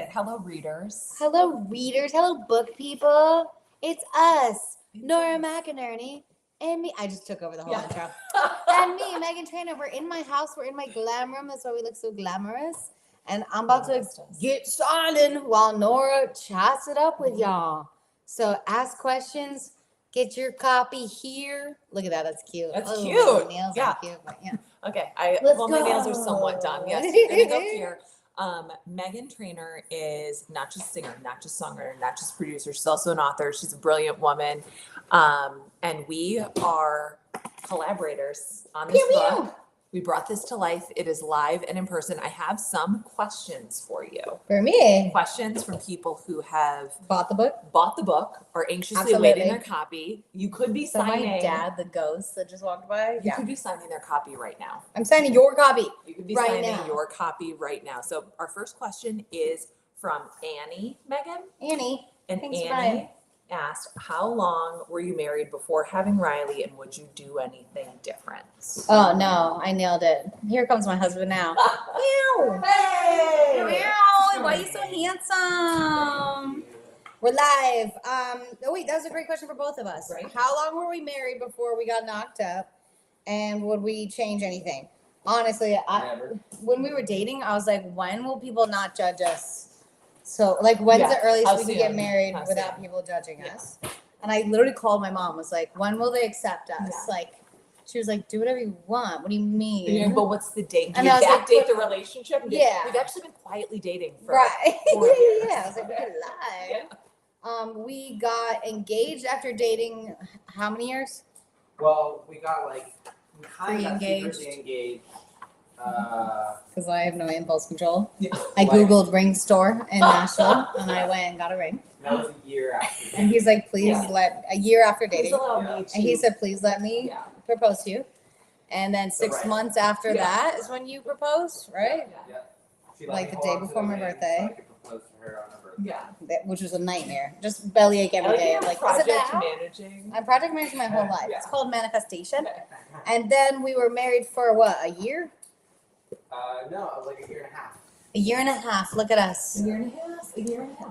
it. Hello, readers. Hello, readers. Hello, book people. It's us, Nora McInerney, and me. I just took over the whole intro. And me, Meghan Trainor. We're in my house. We're in my glam room. That's why we look so glamorous. And I'm about to get silent while Nora chats it up with y'all. So ask questions. Get your copy here. Look at that. That's cute. That's oh, cute. My nails Yeah. are cute. But yeah. Okay. Let's my nails are somewhat done. Yes, you're going to go here. Meghan Trainor is not just singer, not just songwriter, not just producer. She's also an author. She's a brilliant woman. And we are collaborators on this book. We brought this to life. It is live and in person. I have some questions for you. For me. Questions from people who have Bought the book or anxiously awaiting their copy. You could be signing. My dad, the ghost that just walked by. You could be signing their copy right now. I'm signing your copy. You could be signing your copy right now. So our first question is from Annie, Meghan. Annie. And Thanks, Annie Brian. asked, how long were you married before having Riley, and would you do anything different? Oh, no. I nailed it. Here comes my husband now. Meow. Hey! Meow. Why are you so handsome? We're live. Oh, wait. That was a great question for both of us. Right. How long were we married before we got knocked up? And would we change anything? Honestly, when we were dating, I was like, when will people not judge us? So, like, when's the earliest we can get married without people judging us? And I literally called my mom, was like, when will they accept us? Yeah. Like, she was like, do whatever you want. What do you mean? Yeah, but what's the date? Do And you I was like, backdate the relationship? Yeah. We've actually been quietly dating for Right. 4 years. Yeah, I was like, we could lie. We got engaged after dating how many years? Well, we got we kind of Pre-engaged. secretly engaged. Because I have no impulse control. Yeah. I Googled ring store in Nashville and I went and got a ring. That was a year after. And he's like, please a year after Please dating. allow me to. And he said, please let me Yeah. propose to you. And then 6 months after that is when you proposed, right? Yeah. She Like me the day hold on to before my ring birthday. So I could propose to her on her birthday. Yeah. Which was a nightmare. Just bellyache every day. Like, is it project now? managing. I'm project managing my whole life. Yeah. It's called manifestation. And then we were married for what, a year? No, like a year and a half. A year and a half. Look at us. A year and a half.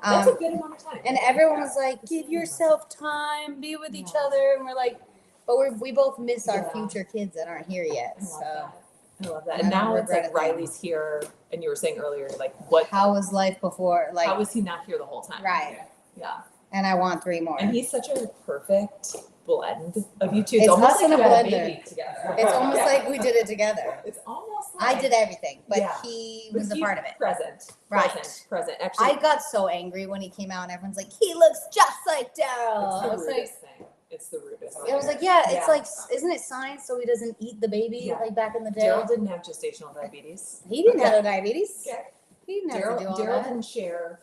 That's a good amount of time. And everyone was like, give yourself time, be with each other. And we're like, but we both miss our future kids that aren't here yet. I love that. And now it's like Riley's here, and you were saying earlier, like, what? How was life before? Like, How was he not here the whole time? right. Yeah. And I want 3 more. And he's such a perfect blend of you two. It's almost us like and a you had blender. baby together. It's almost Yeah. like we did it together. It's almost like I did everything, but Yeah. he was a part of it. Present. Right. Present. Actually, I got so angry when he came out and everyone's like, he looks just like Daryl. I it's was the like, rudest thing. It's the rudest thing. I was like, yeah, it's Yeah. like, isn't it science so he doesn't eat the baby Yeah. like back in the day? Daryl didn't have gestational diabetes. He didn't have diabetes. Okay. He didn't have to do all Daryl that. didn't share,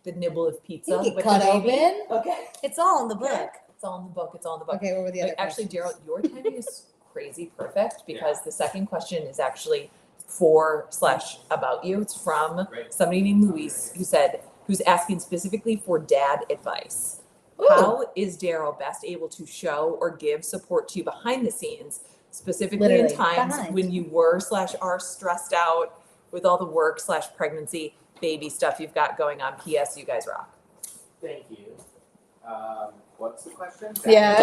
the nibble of pizza He get with cut the baby. open. Okay. It's all in the book. It's all in the book. It's all in the book. Okay, what were the other Actually, questions? Daryl, your timing is crazy perfect because the second question is actually for/about you. It's from somebody named Luis who's asking specifically for dad advice. Ooh. How is Daryl best able to show or give support to you behind the scenes, specifically Literally, in times behind. when you were/are stressed out with all the work/pregnancy baby stuff you've got going on? P.S. You guys rock. Thank you. What's the question? Yeah.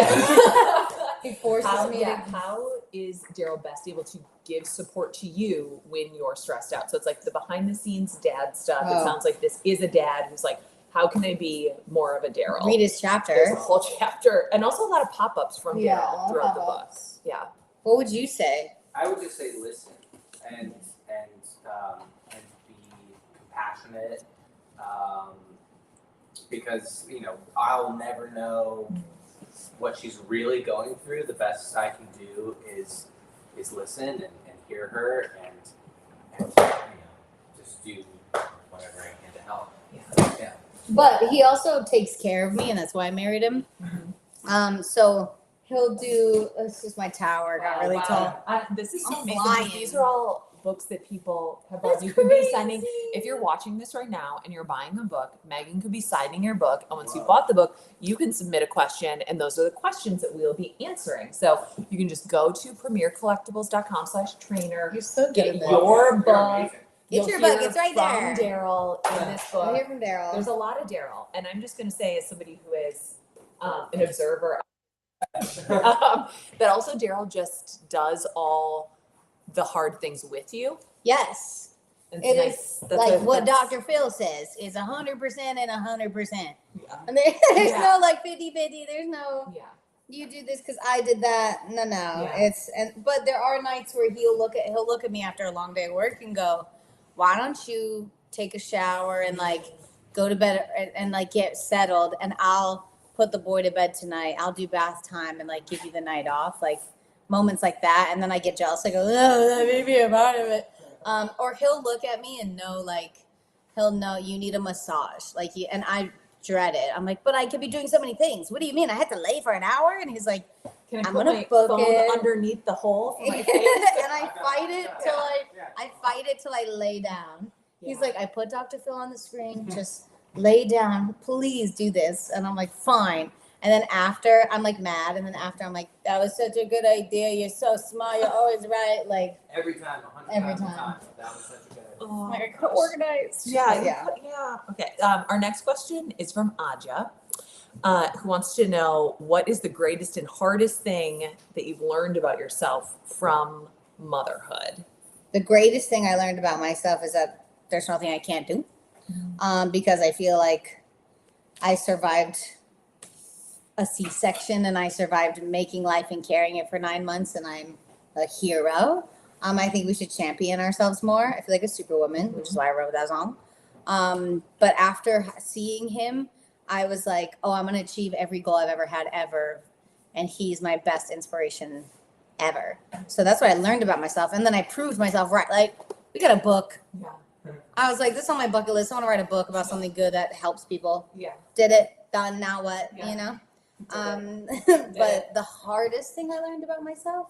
He forces me to. How is Daryl best able to give support to you when you're stressed out? So it's like the behind the scenes dad stuff. Oh. It sounds like this is a dad who's like, how can I be more of a Daryl? Read his There's a chapter. whole chapter, and also a lot of pop-ups from Yeah, Daryl throughout the book. pop-ups. Yeah. What would you say? I would just say listen and be compassionate. Because I'll never know what she's really going through. The best I can do is listen and hear her and just do whatever I can to help. Yeah. But he also takes care of me, and that's why I married him. So he'll do. This is my tower. Got really tall. This is so I'm amazing. flying. These are all books that people have bought. That's You could be crazy. sending, if you're watching this right now and you're buying a book, Meghan could be signing your book. And once you bought the book, you can submit a question. And those are the questions that we'll be answering. So you can just go to premiercollectibles.com/trainer. You're so good Get at this. your book. Get You'll your book. hear It's right from there. Daryl in this We'll book. hear from Daryl. There's a lot of Daryl, and I'm just going to say, as somebody who is an observer, that also Daryl just does all the hard things with you. Yes. And It it's is nice. like what Dr. Phil says is 100% and 100%. Yeah. And there's Yeah. no like 50-50. There's no Yeah. you do this because I did that. No. Yeah. But there are nights where he'll look at me after a long day of work and go, why don't you take a shower and like go to bed and like get settled, and I'll put the boy to bed tonight. I'll do bath time and like give you the night off, like moments like that. And then I get jealous. I go, oh, that made me a part of it. Or he'll look at me and know, like, he'll know you need a massage. Like, and I dread it. I'm like, but I could be doing so many things. What do you mean? I had to lay for an hour? And he's like, Can I I'm put gonna my book phone it. underneath the hole for my and face? I fight it till I lay down. He's Yeah. like, I put Dr. Phil on the screen. Just lay down. Please do this. And I'm like, fine. And then after, I'm like mad. And then after, I'm like, that was such a good idea. You're so smart. You're always right. Like, Every time, 100 Every thousand time. times. That was such a good idea. Oh, I got organized. yeah, Yeah. yeah. Okay. Our next question is from Aja, who wants to know, what is the greatest and hardest thing that you've learned about yourself from motherhood? The greatest thing I learned about myself is that there's nothing I can't do. Because I feel like I survived a C-section and I survived making life and carrying it for 9 months, and I'm a hero. I think we should champion ourselves more. I feel like a superwoman, which is why I wrote that song. But after seeing him, I was like, oh, I'm going to achieve every goal I've ever had ever. And he's my best inspiration ever. So that's what I learned about myself. And then I proved myself right. Like, we got a book. Yeah. I was like, this is on my bucket list. I want to write a book about something good that helps people. Yeah. Did it, done, now what, Yeah. you know? Did But the hardest thing I learned about myself,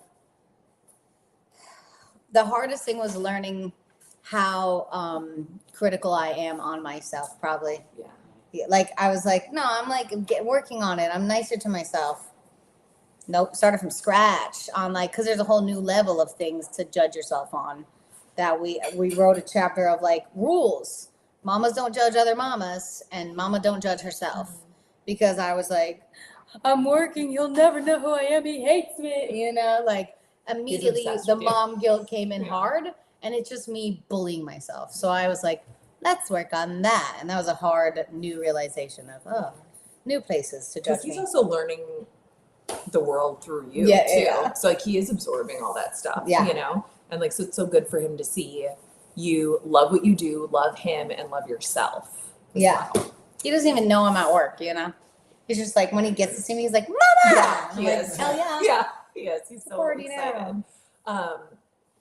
the hardest thing was learning how critical I am on myself, probably. Yeah. Yeah, like, I was like, no, I'm like working on it. I'm nicer to myself. Nope, started from scratch on like, because there's a whole new level of things to judge yourself on. That we wrote a chapter of like rules. Mamas don't judge other mamas, and mama don't judge herself. Because I was like, I'm working, you'll never know who I am, he hates me, you know, like immediately obsessed the with you. mom guilt came in Yeah. hard, and it's just me bullying myself. So I was like, let's work on that. And that was a hard new realization of, oh, new places to Because judge he's me. also learning the world through you Yeah, too. yeah. So like he is absorbing all that stuff, Yeah. you know? And like, so it's so good for him to see you love what you do, love him, and love yourself as Yeah. well. He doesn't even know I'm at work, you know? He's just like, when he gets to see me, he's like, Mama! Yeah, I'm he like, is. hell yeah. Yeah, he is. He's so Already excited. know.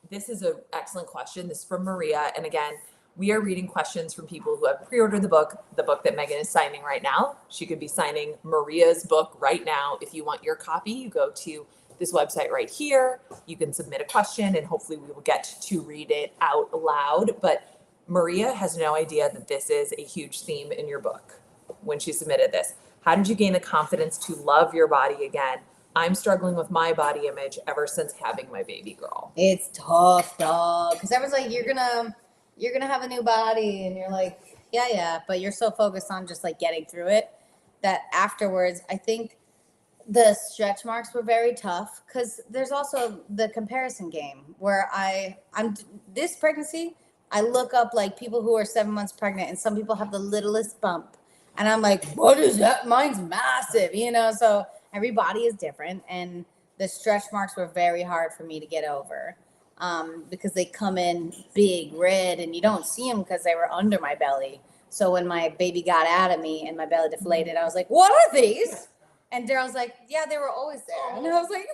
This is an excellent question. This is from Maria. And again, we are reading questions from people who have pre-ordered the book that Megan is signing right now. She could be signing Maria's book right now. If you want your copy, you go to this website right here. You can submit a question and hopefully we will get to read it out loud. But Maria has no idea that this is a huge theme in your book when she submitted this. How did you gain the confidence to love your body again? I'm struggling with my body image ever since having my baby girl. It's tough, dog. Because everyone's like, you're gonna have a new body, and you're like, yeah, but you're so focused on just like getting through it that afterwards, I think the stretch marks were very tough. Because there's also the comparison game where I'm this pregnancy, I look up like people who are 7 months pregnant, and some people have the littlest bump, and I'm like, what is that? Mine's massive, you know. So every body is different, and the stretch marks were very hard for me to get over. Because they come in big, red, and you don't see them because they were under my belly. So when my baby got out of me and my belly deflated, I was like, what are these? And Daryl's like, yeah, they were always there. And I was like,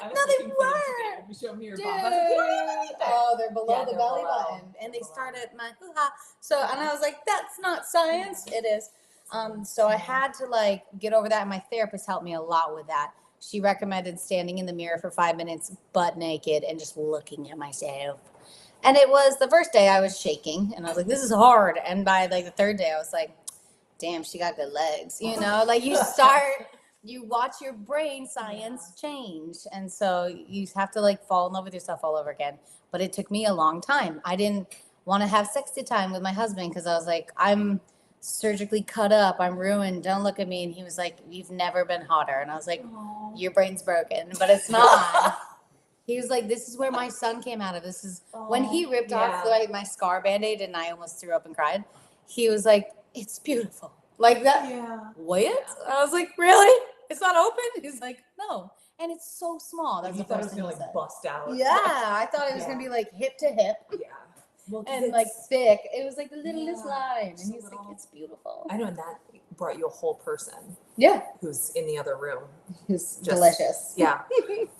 I was no, they looking for them today. weren't. You showed me your Dude. bum. I was like, you don't have anything. Oh, they're below Yeah, the they're belly below. button. And they Below. start at my hoo-ha. So, and I was like, that's not science. It is. So I had to like get over that. And my therapist helped me a lot with that. She recommended standing in the mirror for 5 minutes, butt naked, and just looking at myself. And it was the first day I was shaking, and I was like, this is hard. And by like the third day, I was like, damn, she got good legs. You know, like you watch your brain science change. And so you have to like fall in love with yourself all over again. But it took me a long time. want to have sexy time with my husband because I was like, I'm surgically cut up, I'm ruined, don't look at me. And he was like, you've never been hotter. And I was like, Aw. your brain's broken, but it's not. He was like, this is where my son came out of. This is when he ripped off my scar band-aid and I almost threw up and cried. He was like, it's beautiful. Like that. Yeah. What? I was like, really? It's not open? He's like, no. And it's so small. That's You the thought it first was thing he gonna said. bust out. Yeah, I thought it was gonna be like hip to hip Yeah. Well, 'cause and it's- like thick. It was like the littlest Yeah, line, just and a he's like, little- "It's beautiful." I know, and that brought you a whole person Yeah, who's in the other room. it's Just- delicious. Yeah.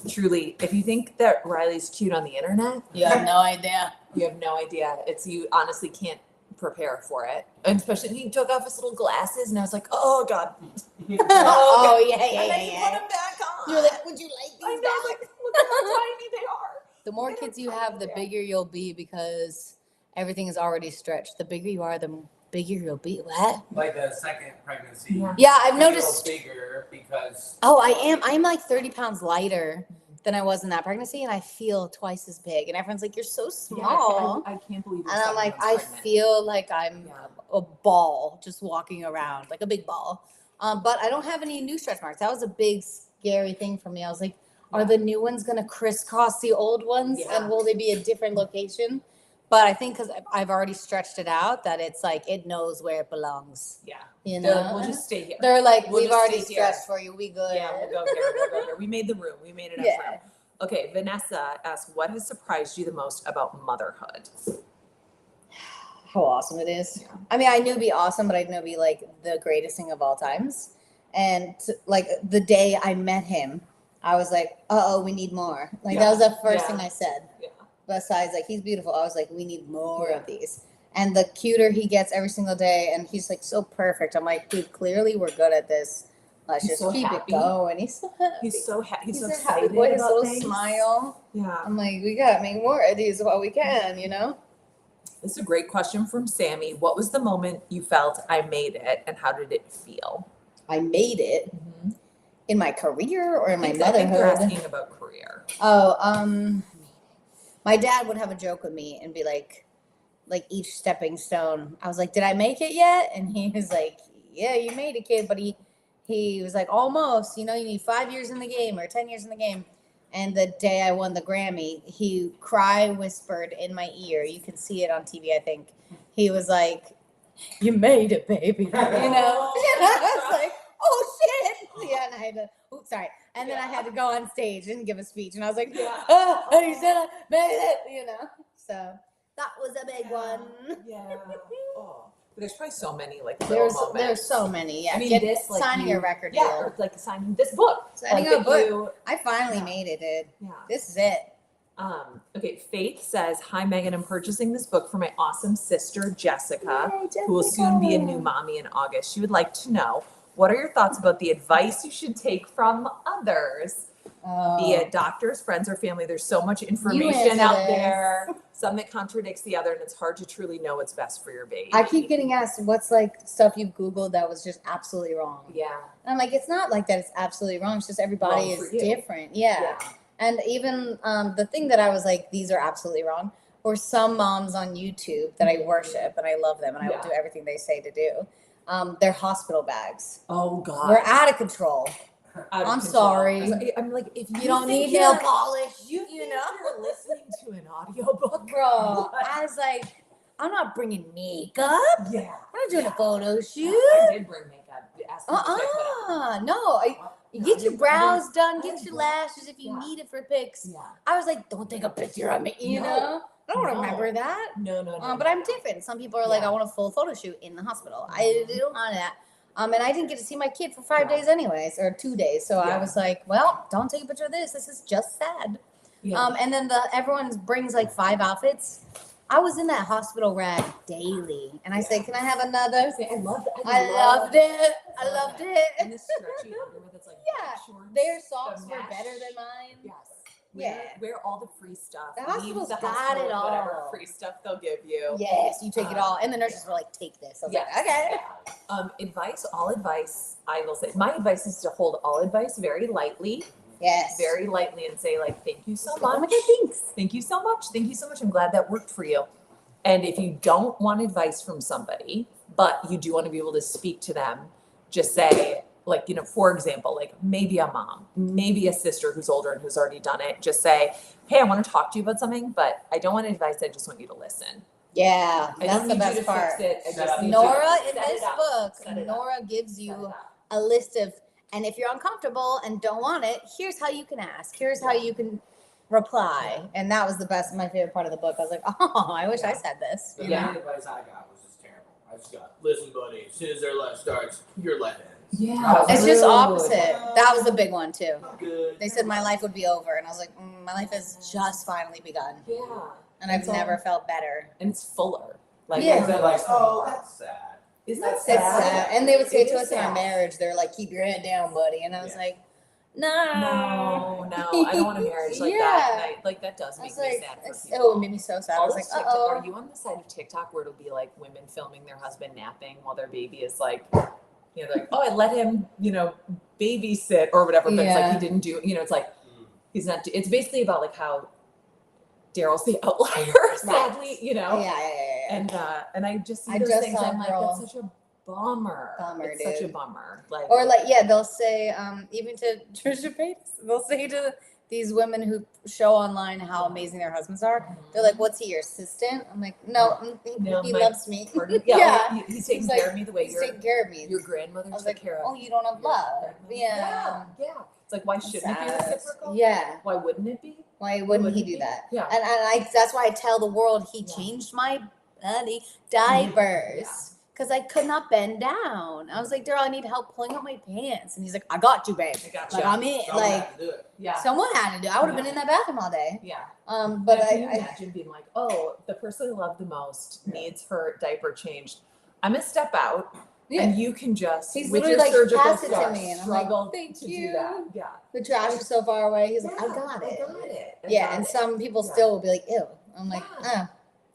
Truly, if you think that Riley's cute on the internet, You have no idea. you have no idea. You honestly can't prepare for it. And especially he took off his little glasses and I was like, oh God. Oh yeah, And then yeah, he put yeah. them back on. You're like, would you like I these know, back? like, look at how tiny they are. The more kids you have, the bigger you'll be because everything is already stretched. The bigger you are, the bigger you'll be. What? Like the second pregnancy. Yeah. Yeah, I've I feel noticed. bigger because. Oh, I am. I'm like 30 pounds lighter than I was in that pregnancy, and I feel twice as big. And everyone's like, "You're so small." I can't believe you're And I'm 7 like, months I pregnant. feel like I'm Yeah. a ball just walking around, like a big ball. But I don't have any new stretch marks. That was a big, scary thing for me. I was like, are the new ones going to crisscross the old ones? Yeah. And will they be a different location? But I think because I've already stretched it out, that it's like it knows where it belongs. Yeah. You They're know? like, we'll just stay here. They're like, We'll we've just already stay here." stretched for you. We good. Yeah, we'll go here. We'll go here. We made the room. We made enough Yeah. room. Okay, Vanessa asks, what has surprised you the most about motherhood? How awesome it is. Yeah. I mean, I knew it'd be awesome, but I didn't know it'd be like the greatest thing of all times. And like the day I met him, I was like, we need more. Like that was the first thing I said. Yeah. Besides, like, he's beautiful. I was like, we need more Yeah. of these. And the cuter he gets every single day, and he's like so perfect. I'm like, dude, clearly we're good at this. Let's He's just so keep happy. it going. He's so happy. He's so happy. He's so a excited happy boy. His about little things. smile. Yeah. I'm like, we gotta make more of these while we can, you know? This is a great question from Sammy. What was the moment you felt I made it and how did it feel? I made it in my career or in my I think they're motherhood. asking about career. Oh, my dad would have a joke with me and be like each stepping stone. I was like, did I make it yet? And he was like, yeah, you made it, kid. But he was like, almost, you need 5 years in the game or 10 years in the game. And the day I won the Grammy, he whispered in my ear. You can see it on TV, I think. He was like, you made it, baby. And I was like, oh shit. Yeah, and I had to, oops, sorry. And then I had to go on stage and give a speech. And I was like, oh, he said I made it, So that was a big one. Yeah. Oh. But there's probably so many like little moments. There's so many. Yeah. I mean, this like signing a record Yeah, deal. or like signing this book. Signing like, a that book. you- I finally Yeah. made it, dude. yeah. This is it. Okay, Faith says, hi Megan, I'm purchasing this book for my awesome sister Jessica, who will soon be a new mommy in August. She would like to know, what are your thoughts about the advice you should take from others? Be it doctors, friends, or family. There's so much information answer out this. there, some that contradicts the other, and it's hard to truly know what's best for your baby. I keep getting asked what's like stuff you've Googled that was just absolutely wrong. Yeah. And I'm like, it's not like that. It's absolutely wrong. It's just everybody Wrong for is you. different. Yeah. And even the thing that I was like, these are absolutely wrong, were some moms on YouTube that I worship and I love them and I will do everything they say to do. Their hospital bags Oh God. were out of control. Out of I'm control. sorry. I'm like, if You don't think need nail you're- polish. You You think know? you're listening to an audiobook, Bro, I was like, I'm not bringing makeup. Yeah. I'm not doing a photo shoot. I did bring makeup. Ask me to check that No. No, Get I your did- brows done, I get did your brows. lashes if you Yeah. need it for pics. Yeah. I was like, don't take a picture of me, you No. know? I don't No. remember that. No. But I'm different. Some people are like, Yeah. I want a full photo shoot in the hospital. I don't want that. And I didn't get to see my kid for 5 Yeah. days anyways, or 2 days. So I Yeah. was like, well, don't take a picture of this. This is just sad. Yeah. And then everyone brings like 5 outfits. I was in that hospital rag daily. And I said, can I have another? I loved it. I loved it. I love loved it. And it. the stretchy underwear that's like Yeah. shorts, Their the socks were mesh. better than mine. Yes. Yeah. Wear all the free stuff. The Leave hospital's the got hospital it with whatever all. free stuff they'll give you. Yes, you take it all. And the nurses were like, take this. I was like, okay. Advice, all advice, I will say, my advice is to hold all advice very lightly, Yes. and say like, thank you so Oh my much. God, thanks. Thank you so much. Thank you so much. I'm glad that worked for you. And if you don't want advice from somebody, but you do want to be able to speak to them, just say, like, you know, for example, like maybe a mom, maybe a sister who's older and who's already done it, just say, hey, I want to talk to you about something, but I don't want advice. I just want you to listen. Yeah, I that's don't the need you best to part. fix it. I Set just up. need you Nora to in set this it up. book, Set it up. Nora gives Set you it up. a list of, and if you're uncomfortable and don't want it, here's how you can ask. Here's how you can reply. Yeah. And that was my favorite part of the book. I was like, oh, I wish I Yeah. said this. The You Yeah. main advice I got was just terrible. I just got, listen, buddy, as soon as their life starts, your life ends. Yeah. It's just Rude. opposite. That was the big one too. Not good. They said my life would be over, and I was like, my life has just finally begun, Yeah. and I've It's all- never felt better. And it's fuller. Like, Yeah. They're like, oh, that's sad. Isn't that It's sad? sad. And they would say It to is us in our sad. marriage, they're like, keep your head down, buddy. And I was Yeah. like, No, I don't want a marriage like that. And like that does I make was me like, sad for it people. made me so sad. I All was like, those TikTok- uh-oh. Are you on the side of TikTok where it'll be like women filming their husband napping while their baby is like, you know, like, oh, I let him, you know, babysit or whatever, but it's Yeah. like he didn't do, you know, it's like he's not. It's basically about like how Daryl's the outlier, sadly, you know. Yeah. And I just see I those just things. saw a I'm like, girl- that's such a bummer. Bummer, It's such a dude. bummer. Like, Or like, yeah, they'll say, even to Trisha Paytas, they'll say to these women who show online how amazing their husbands are, they're like, what's he, your assistant? I'm like, no, No, he my loves me. pardon? Yeah. He's taking He's care like, of me the way He's taking care of me. your grandmother I was took like, care of. oh, you don't have your love. grandmother. Yeah. Yeah. It's like, why shouldn't it be Sad. reciprocal? Yeah. Why wouldn't it be? Why wouldn't he Wouldn't do it be? that? Yeah. And I that's why I tell the world he Yeah. changed my bloody diapers because I could not bend down. I was like, Daryl, I need help pulling up my pants. And he's like, I got you, babe. I got Like, you. I'm in. Someone Like, had to do it. Yeah. someone had to do. I would have been in that bathroom all day. Yeah. But But can you I imagine being like, oh, the person I love the most Yeah. needs her diaper changed. I'm gonna step out, yeah. and you can just He's with literally your like, surgical pass it to scars me, and I'm like, struggle thank to you. do that. Yeah. The trash is so far away. He's like, I Yeah, got it. I got it. I Yeah, got and it. some people Yeah. still will be like, ew. I'm like, Yeah.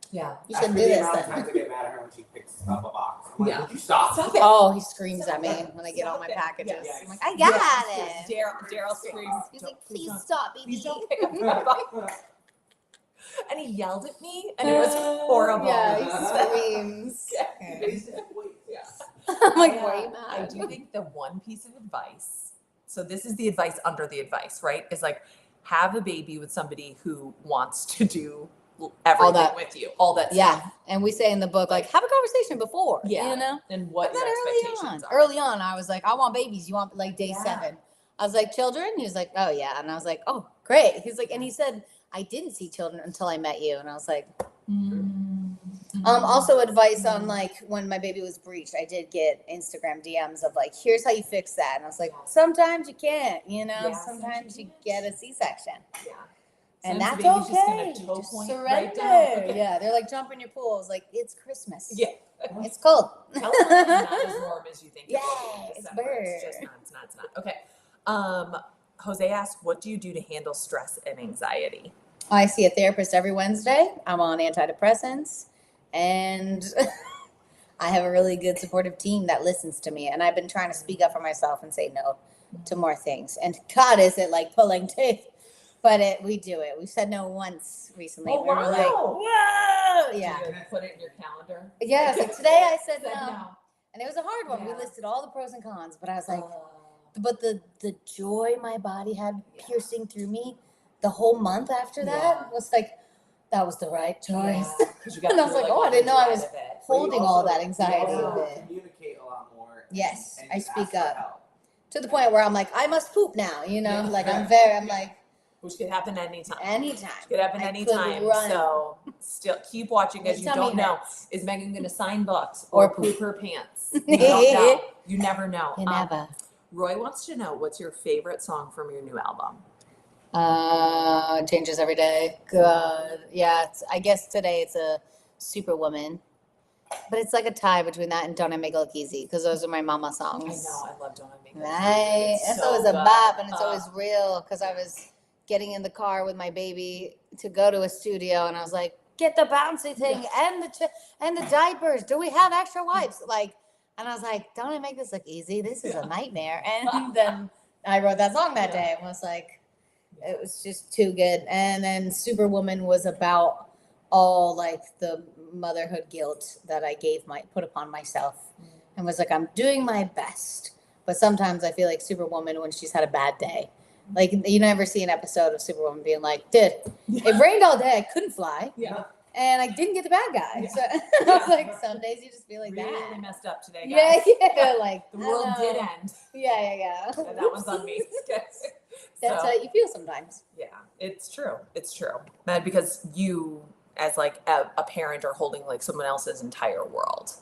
Yeah. you After shouldn't do the this amount of then. times I get mad at her when she picks up a box. I'm like, Yeah. would you stop? Stop it. Oh, he screams at me Stop it. when I get all my Stop it. packages. Yeah. I'm like, I got Yes, it. Daryl screams. He's "Don't- like, please don't- stop, baby. please don't pick up my box." And he yelled at me, and it was horrible. Yeah, he screams. Yeah. Yeah. I'm like, Yeah, why are you I mad? do think the one piece of advice, so this is the advice under the advice, right? Is like have a baby with somebody who wants to do everything that. with you, all that stuff. Yeah, and we say in the book, like, have a conversation before. Yeah. You know? And what But your early on. expectations are. Early on, I was like, I want babies. You want like day Yeah. 7. I was like, children? He was like, oh yeah. And I was like, oh, great. He's like, and he said, I didn't see children until I met you. And I was like, also advice on like when my baby was breached, I did get Instagram DMs of like, here's how you fix that. And I was like, sometimes you can't, you know, Yeah, sometimes you can't. get a C-section. Yeah. And Sometimes that's the baby's just okay. gonna toe Just point surrender. right down. Okay. Yeah, they're like, jump in your pool. I was like, it's Christmas. Yeah. It's cold. Tell them it's not as warm as you think it will Yeah, be in it's December. It's just not, it's not. Okay. Jose asked, what do you do to handle stress and anxiety? I see a therapist every Wednesday. I'm on antidepressants, and I have a really good supportive team that listens to me. And I've been trying to speak up for myself and say no to more things. And God, is it like pulling teeth? But we do it. We said no once recently. Oh, we were like, wow. whoa, yeah. Do you put it in your calendar? Yeah, so today I said Said no. And it was a hard one. Yeah. We listed all the pros and cons, but I was like, Oh. but the joy my body had piercing through me the whole month after that Yeah. was like, that was the right choice. Yeah, 'cause you got And I was through, like, oh, I one didn't know I side was of it. holding all that anxiety You of also it. communicate a lot more. Yes, and I you speak ask for up. help. To the point where I'm like, I must poop now, you know? Yeah. Like, I'm like, Which could happen anytime. anytime. Could happen I anytime. could run. So still keep watching because you My tummy don't know. hurts. Is Megan going to sign books Or or poop her pants? You don't know. You never know. You never. Roy wants to know, what's your favorite song from your new album? Changes every day. God. Yeah, I guess today it's a Superwoman. But it's like a tie between that and Don't I Make It Look Easy, because those are my mama I songs. know. I love Don't I Make It Look Right. Easy. It's so always a good. bop, and it's always real, because I was getting in the car with my baby to go to a studio, and I was like, get the bouncy thing and the diapers. Do we have extra wipes? Like, and I was like, don't I make this look easy? This is a nightmare. And then I wrote that song that day and was like, it was just too good. And then Superwoman was about all like the motherhood guilt that I put upon myself, and was like, I'm doing my best. But sometimes I feel like Superwoman when she's had a bad day. Like, you never see an episode of Superwoman being like, dude, it rained all day, I couldn't fly. Yeah. And I didn't get the bad guy. Yeah. So I was like, some days you just feel like really that. messed up today, guys. Yeah, like The world did end. Yeah. And that one's on me. That's how you feel sometimes. Yeah, it's true. It's true. And because you, as like a parent, are holding like someone else's entire world.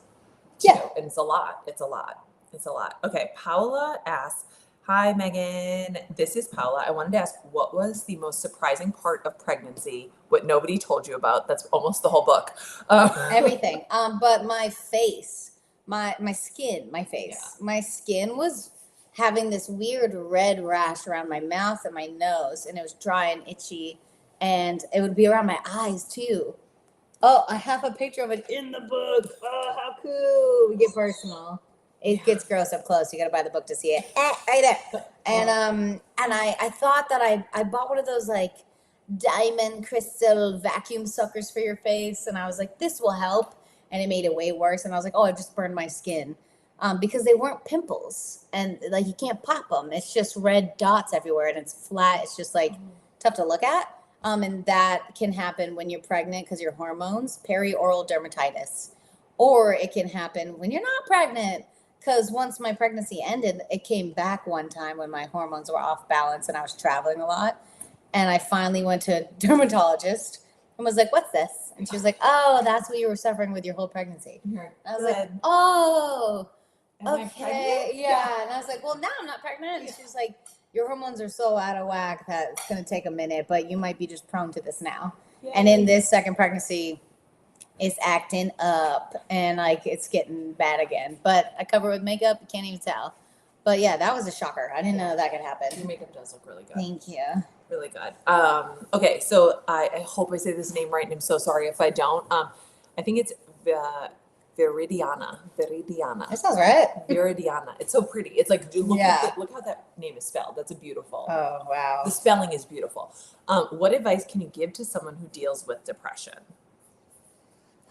Too. Yeah. And it's a lot. It's a lot. It's a lot. Okay. Paula asks, hi, Megan. This is Paula. I wanted to ask, what was the most surprising part of pregnancy? What nobody told you about? That's almost the whole book. Everything. But my face, my skin, my face, Yeah. my skin was having this weird red rash around my mouth and my nose, and it was dry and itchy, and it would be around my eyes too. Oh, I have a picture of it in the book. Oh, how cool. We get personal. It gets gross up close. You got to buy the book to see it. Right there. And I thought that I bought one of those like diamond crystal vacuum suckers for your face, and I was like, this will help, and it made it way worse. And I was like, oh, I just burned my skin, because they weren't pimples, and like you can't pop them. It's just red dots everywhere, and it's flat. It's just like tough to look at. And that can happen when you're pregnant because your hormones, perioral dermatitis, or it can happen when you're not pregnant. Because once my pregnancy ended, it came back one time when my hormones were off balance and I was traveling a lot. And I finally went to a dermatologist and was like, what's this? And she was like, oh, that's what you were suffering with your whole pregnancy. I was like, oh, okay. Yeah. And I was like, well, now I'm not pregnant. And she was like, your hormones are so out of whack that it's going to take a minute, but you might be just prone to this now. Yay. And in this second pregnancy, it's acting up and like it's getting bad again. But I cover it with makeup, you can't even tell. But yeah, that was a shocker. I didn't know that could happen. Your makeup does look really good. Thank you. Really good. Okay, so I hope I say this name right, and I'm so sorry if I don't. I think it's Viridiana. That sounds right. Viridiana. It's so pretty. It's like, look how that name is spelled. That's a beautiful. Oh, wow. The spelling is beautiful. What advice can you give to someone who deals with depression?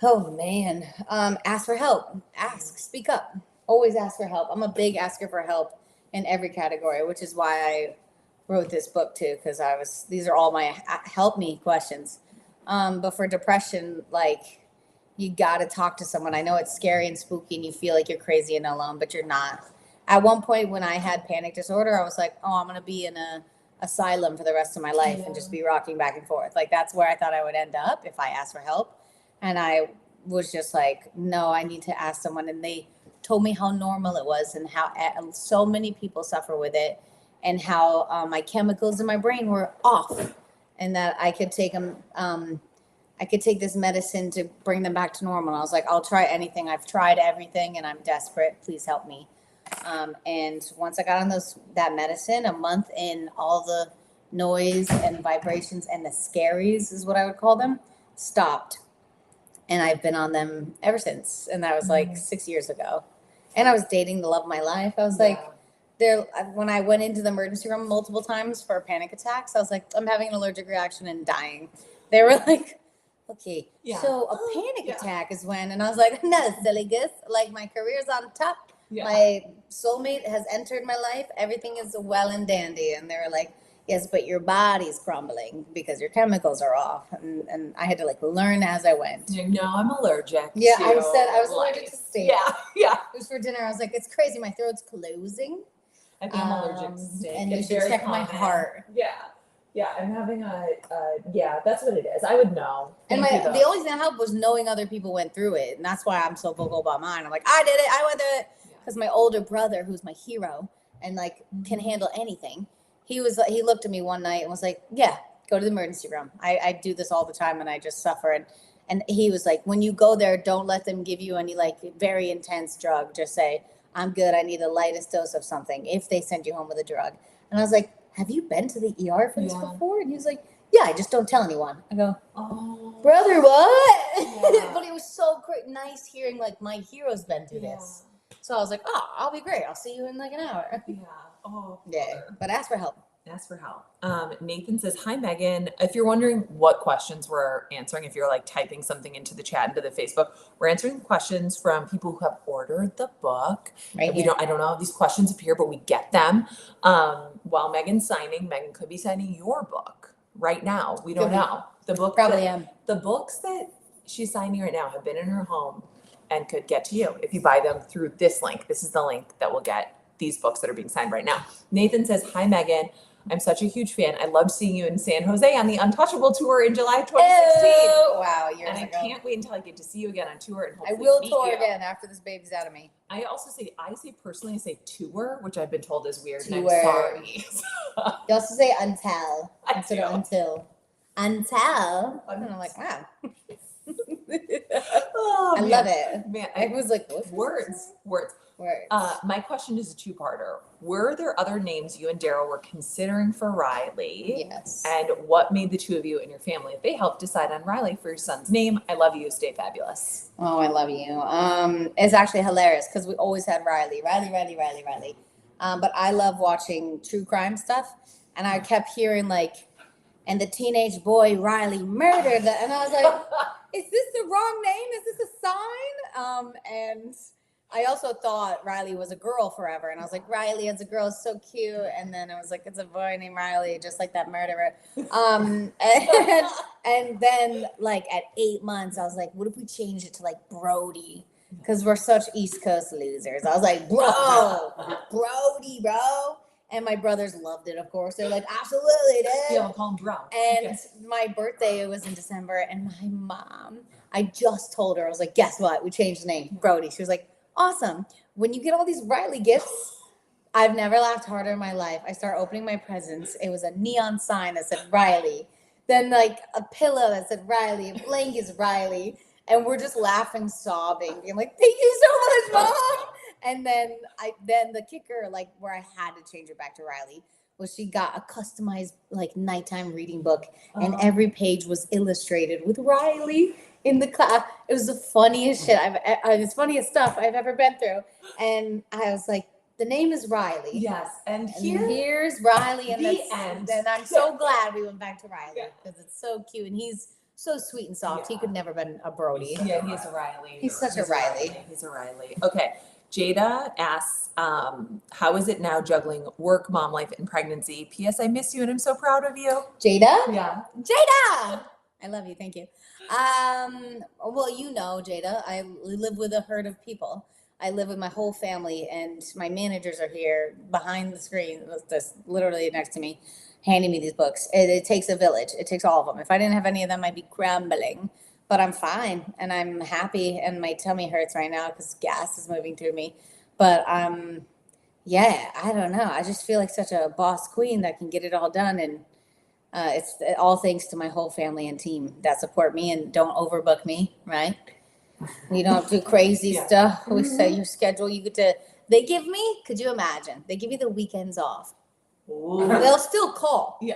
Oh, man. Ask for help. Speak up. Always ask for help. I'm a big asker for help in every category, which is why I wrote this book too, because these are all my help me questions. But for depression, like, you got to talk to someone. I know it's scary and spooky and you feel like you're crazy and alone, but you're not. At one point when I had panic disorder, I was like, oh, I'm going to be in a asylum for the rest of my life and just be rocking back and forth. Like, that's where I thought I would end up if I asked for help. And I was just like, no, I need to ask someone. And they told me how normal it was and how so many people suffer with it, and how my chemicals in my brain were off, and that I could take them. I could take this medicine to bring them back to normal. I was like, I'll try anything. I've tried everything and I'm desperate. Please help me. And once I got on that medicine, a month in, all the noise and vibrations and the scaries is what I would call them, stopped. And I've been on them ever since. And that was like 6 years ago. And I was dating the love of my life. I was like, when I went into the emergency room multiple times for panic attacks, I was like, I'm having an allergic reaction and dying. They were like, okay, so a panic attack is when, and I was like, no, silly goose, like my career's on top. My soulmate has entered my life. Everything is well and dandy. And they were like, yes, but your body's crumbling because your chemicals are off. And I had to like learn as I went. No, I'm allergic. Yeah, to I was allergic to steak. Yeah. It was for dinner. I was like, it's crazy. My throat's closing. I think I'm allergic to steak. And you should check my heart. Yeah, I'm having that's what it is. I would know. And the only thing that helped was knowing other people went through it. And that's why I'm so vocal about mine. I'm like, I did it. I went through it. Because my older brother, who's my hero and like can handle anything, he looked at me one night and was like, yeah, go to the emergency room. I do this all the time and I just suffer. And he was like, when you go there, don't let them give you any like very intense drug. Just say, I'm good. I need the lightest dose of something if they send you home with a drug. And I was like, have you been to the ER for this before? And he was like, yeah, I just don't tell anyone. I go, oh, brother, what? Yeah. But it was so great, nice hearing like my hero's been through this. So I was like, oh, I'll be great. I'll see you in like an hour. Yeah. Oh. Yeah. But ask for help. Ask for help. Nathan says, hi, Megan. If you're wondering what questions we're answering, if you're like typing something into the chat, into the Facebook, we're answering questions from people who have ordered the book. Right We here. don't, I don't know how these questions appear, but we get them. While Megan's signing, Megan could be signing your book right now. We don't Could be. know. The book Probably am. the books that she's signing right now have been in her home and could get to you if you buy them through this link. This is the link that will get these books that are being signed right now. Nathan says, hi, Megan. I'm such a huge fan. I loved seeing you in San Jose on the Untouchable tour in July 2016. Oh, wow, years And I ago. can't wait until I get to see you again on tour and I hopefully will meet tour you. again after this baby's out of me. I say tour, which I've been told is weird. And I'm Tour. sorry. You also say until I instead do. of until. Until. And I'm like, wow. Oh, I man. love it. Man, I was like, what? words. Words. My question is a two-parter. Were there other names you and Daryl were considering for Riley? Yes. And what made the two of you and your family, if they helped decide on Riley for your son's name? I love you. Stay fabulous. Oh, I love you. It's actually hilarious because we always had Riley. But I love watching true crime stuff, and I kept hearing like, and the teenage boy Riley murdered the, and I was like, is this the wrong name? Is this a sign? And I also thought Riley was a girl forever, and I was like, Riley as a girl is so cute, and then I was like, it's a boy named Riley, just like that murderer. And then like at 8 months, I was like, what if we change it to like Brody? Because we're such East Coast losers. I was like, Brody, bro. And my brothers loved it, of course. They're like, absolutely, dude. Yeah, I'll call him Bro. And my birthday was in December, and my mom, I just told her, I was like, guess what? We changed the name, Brody. She was like, awesome. When you get all these Riley gifts, I've never laughed harder in my life. I start opening my presents. It was a neon sign that said Riley. Then like a pillow that said Riley, a blanket is Riley. And we're just laughing, sobbing, being like, thank you so much, Mom. And then the kicker, like where I had to change it back to Riley, was she got a customized like nighttime reading book, and every page was illustrated with Riley in the class. It was the funniest shit the funniest stuff I've ever been through. And I was like, the name is Riley. Yes, and And here's Riley, and the that's end. And I'm so glad we went back to Riley Yeah. because it's so cute, and he's so sweet and soft. Yeah. He could never been a Brody. Yeah, he's a Riley. He's such a Riley. He's a Riley. Okay. Jada asks, how is it now juggling work, mom life, and pregnancy? P.S. I miss you and I'm so proud of you. Jada? Yeah. Jada! I love you. Thank you. Well, you know, Jada, I live with a herd of people. I live with my whole family, and my managers are here behind the screen, that's literally next to me, handing me these books. It takes a village. It takes all of them. If I didn't have any of them, I'd be crumbling. But I'm fine, and I'm happy, and my tummy hurts right now because gas is moving through me. But yeah, I don't know. I just feel like such a boss queen that can get it all done, and it's all thanks to my whole family and team that support me and don't overbook me, right? We don't do crazy Yeah. stuff. We set your schedule. You get to, they give me, could you imagine? They give you the weekends off. Ooh. They'll still call. Yeah.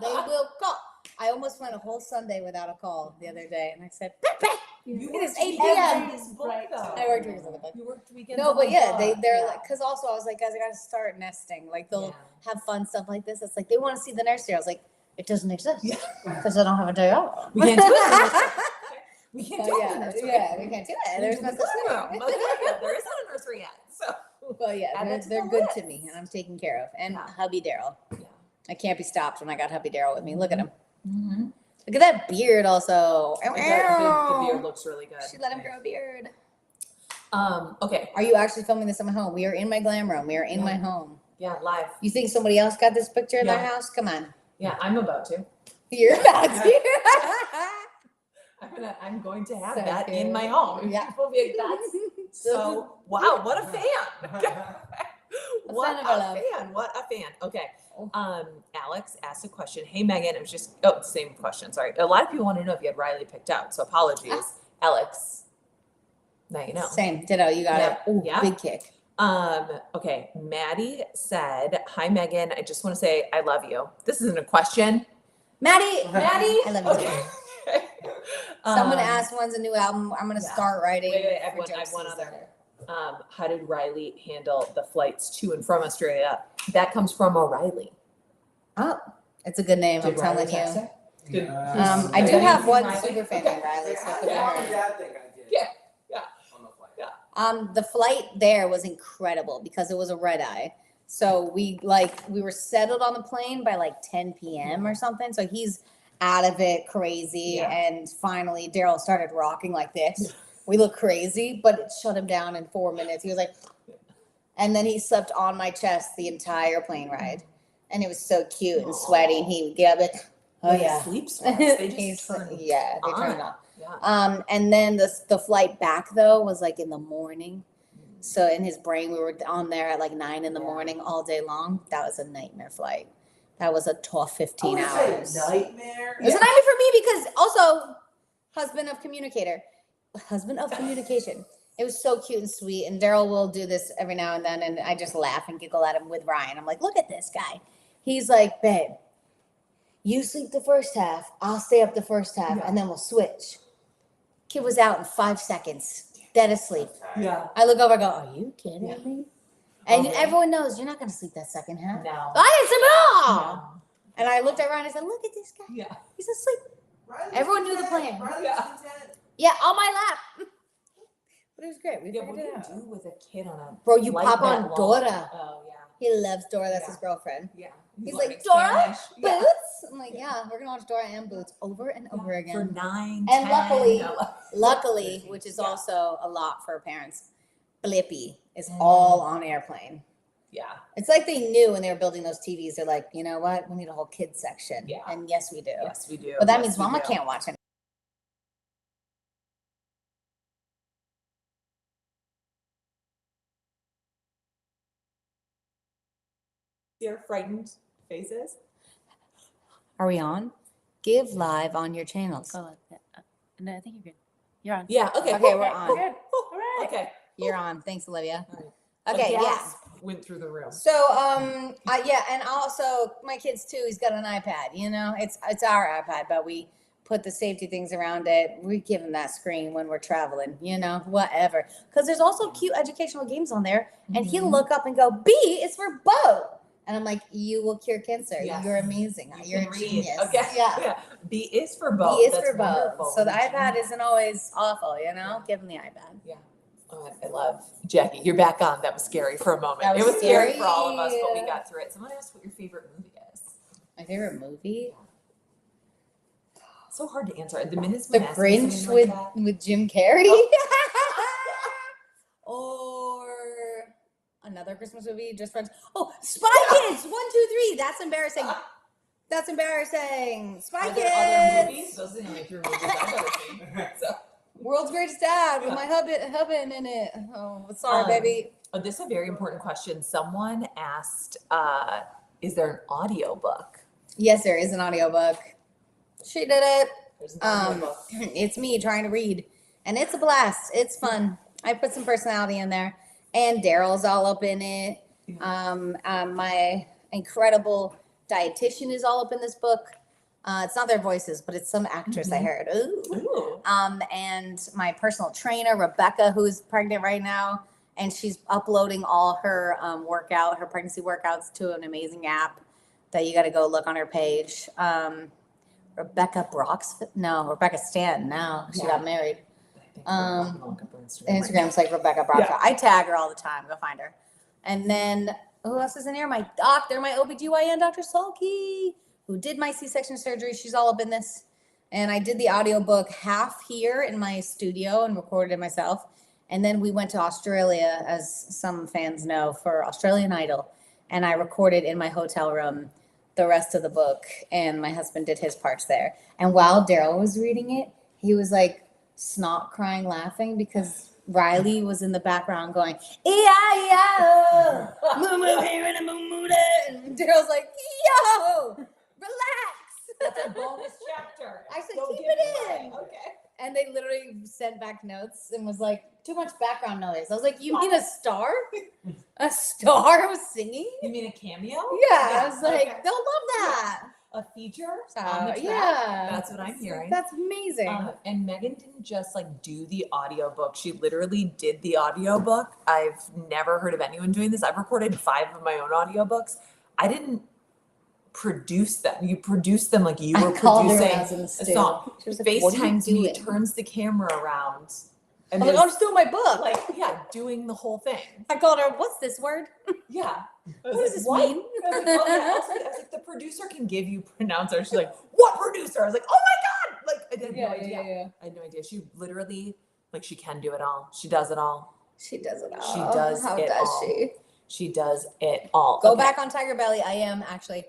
They will call. I almost went a whole Sunday without a call the other day, and I said, "Pepe, You it is worked 8 weekends p.m. this book, though. I worked weekends on the book. You worked weekends. No, on but the yeah, book. they're Yeah. like, because also I was like, guys, I gotta start nesting. Like they'll Yeah. have fun stuff like this. It's like they want to see the nursery. I was like, it doesn't exist Yeah. because I don't have a day off. We can't do it. We can't So, do it. in yeah, the nursery. yeah, we can't do it. There's no such thing. There isn't a nursery yet. So But yeah, Add that to they're the good to list. me, and I'm taken care of. And Yeah. hubby Daryl, yeah. I can't be stopped when I got hubby Daryl with me. Look at him. Mm-hmm. Look at that beard, also. The beard looks really good. She let him grow a beard. Okay. Are you actually filming this in my home? We are in my glam room. We are in my home. Yeah, live. You think somebody else got this picture in their Yeah. house? Come on. Yeah, I'm about to. You're about to. I'm going to have So that cute. in my home. Yeah. People will be like, that's so wow, what a fan. What fan of our a love. fan. What a fan. Okay. Oh. Alex asked a question. Hey Megan, it was just same question. Sorry. A lot of people want to know if you had Riley picked out. So apologies. Alex. Now you know. Same. Ditto. You got Yeah. it. Ooh, Yeah. big kick. Okay. Maddie said, hi Megan. I just want to say I love you. This isn't a question. Maddie. Maddie. I love you. Okay. Someone asked when's a new album. I'm gonna yeah. start writing. Wait, I have for one Gypsy's other. letter. How did Riley handle the flights to and from Australia? That comes from O'Reilly. Oh, it's a good name. I'm telling you. Good. I do have one super fan named Riley, so it could be Mom and her. Dad think I did. Yeah. On the flight. The flight there was incredible because it was a red eye. So we were settled on the plane by like 10 p.m. or something. So he's out of it crazy. Yeah. And finally Daryl started rocking like this. We look crazy, but it shut him down in 4 minutes. He was like, and then he slept on my chest the entire plane ride. And it was so cute and sweaty. And he would get up like, oh yeah. Sleep smarts. They just They turn turned it on. Yeah. And then the flight back though was like in the morning. So in his brain, we were on there at like 9 in the morning all day long. That was a nightmare flight. That was a tough 15 hours. Nightmare. It was a nightmare for me because also husband of communication. It was so cute and sweet. And Daryl will do this every now and then. And I just laugh and giggle at him with Ryan. I'm like, look at this guy. He's like, babe, you sleep the first half. I'll stay up the first half and then we'll switch. Kid was out in 5 seconds. Dead asleep. Yeah. I look over and go, are you kidding me? And everyone knows you're not going to sleep that second half. No. I didn't sleep at all. No. And I looked at Ryan and I said, look at this guy. Yeah. He's asleep. Everyone knew the plan. Yeah. Yeah, on my lap. But it was great. We Yeah, what figured do it you out. do with a kid on a Bro, you flight pop that on long? Dora. Oh yeah. He loves Dora. That's his girlfriend. Yeah. He's learning like, Dora? Spanish. Yeah. Boots? I'm like, yeah, we're going to watch Dora and Boots over and over For again. 9, And 10, luckily, which is also a lot for parents, Blippi is all on airplane. Yeah. It's like they knew when they were building those TVs. They're like, you know what? We need a whole kids section. Yeah. And yes, we do. Yes, we do. But that Yes, means we Mama do. can't watch it. Your frightened faces. Are we on? Give live on your channels. No, I think you're good. You're on. Yeah. Okay. Okay, we're on. Good. All right. Okay. You're on. Thanks, Olivia. All right. Okay, A yeah. gasp went through the room. So, and also my kids too. He's got an iPad. You know, it's our iPad, but we put the safety things around it. We give him that screen when we're traveling. You know, whatever. Because there's also cute educational games on there, and he'll look up and go, "B is for Bo," and I'm like, "You will cure cancer. Yes. You're amazing. You You're can a read. genius." Okay. Yeah. B is for both. B is That's for Bo. wonderful. So the What a iPad genius. isn't always awful. You know, give him the iPad. Yeah. Oh, I love Jackie. You're back on. That was scary for a moment. That It was was scary scary. for all of us, but we got through it. Someone asked what your favorite movie is. My favorite movie. So hard to answer. The minutes The when asking Grinch something like that. with Jim Carrey. Oh. Or another Christmas movie, just friends. Oh, Spy Kids! 1, 2, 3. That's embarrassing. That's embarrassing. Spy Are Kids. there other movies? Those are the only 3 movies I've ever seen. So. World's Greatest Dad with my husband in it. Oh, sorry, Um, baby. Oh, this is a very important question. Someone asked, is there an audiobook? Yes, there is an audiobook. She did it. There's an audiobook. It's me trying to read, and it's a blast. It's fun. I put some personality in there, and Daryl's all up in it. My incredible dietitian is all up in this book. It's not their voices, but it's some actress I heard. Ooh. Ooh. And my personal trainer, Rebecca, who's pregnant right now, and she's uploading all her her pregnancy workouts to an amazing app that you got to go look on her page. Rebecca Stanton. Now she got married. Instagram's like Rebecca Brock. Yeah. I tag her all the time. Go find her. And then who else is in here? My doctor, my OB-GYN, Dr. Sulky, who did my C-section surgery. She's all up in this. And I did the audiobook half here in my studio and recorded it myself. And then we went to Australia, as some fans know, for Australian Idol. And I recorded in my hotel room the rest of the book. And my husband did his parts there. And while Daryl was reading it, he was like snot crying laughing because Riley was in the background going, E-I-E-I-O, moo-moo here and a moo-moo there. And Daryl's like, yo, relax. That's a bonus chapter. I said, Don't keep give it away. in. Okay. And they literally sent back notes and was like, too much background noise. I was like, you mean a star? A star was singing? You mean a cameo? Yeah, I was like, okay. they'll love that. a feature on the track. Yeah. That's what I'm hearing. That's amazing. And Megan didn't just like do the audiobook. She literally did the audiobook. I've never heard of anyone doing this. I've recorded 5 of my own audiobooks. I didn't produce them. You produced them like you were called her when producing I was in the a studio. song. She was like, "What are you FaceTimes me, doing?" turns the camera around, and I was like, is, "I'm still my book." like, yeah, doing the whole thing. I called her, "What's this word? Yeah. What does this mean?" I was like, oh, yeah. I was like, the producer can give you pronouncers. She's like, what producer? I was like, oh my God. Like, I had no idea. I had no idea. She literally, like, she can do it all. She does it all. She does it all. She does How it does all. she? She does it all. Go Okay. back on Tiger Belly. I am actually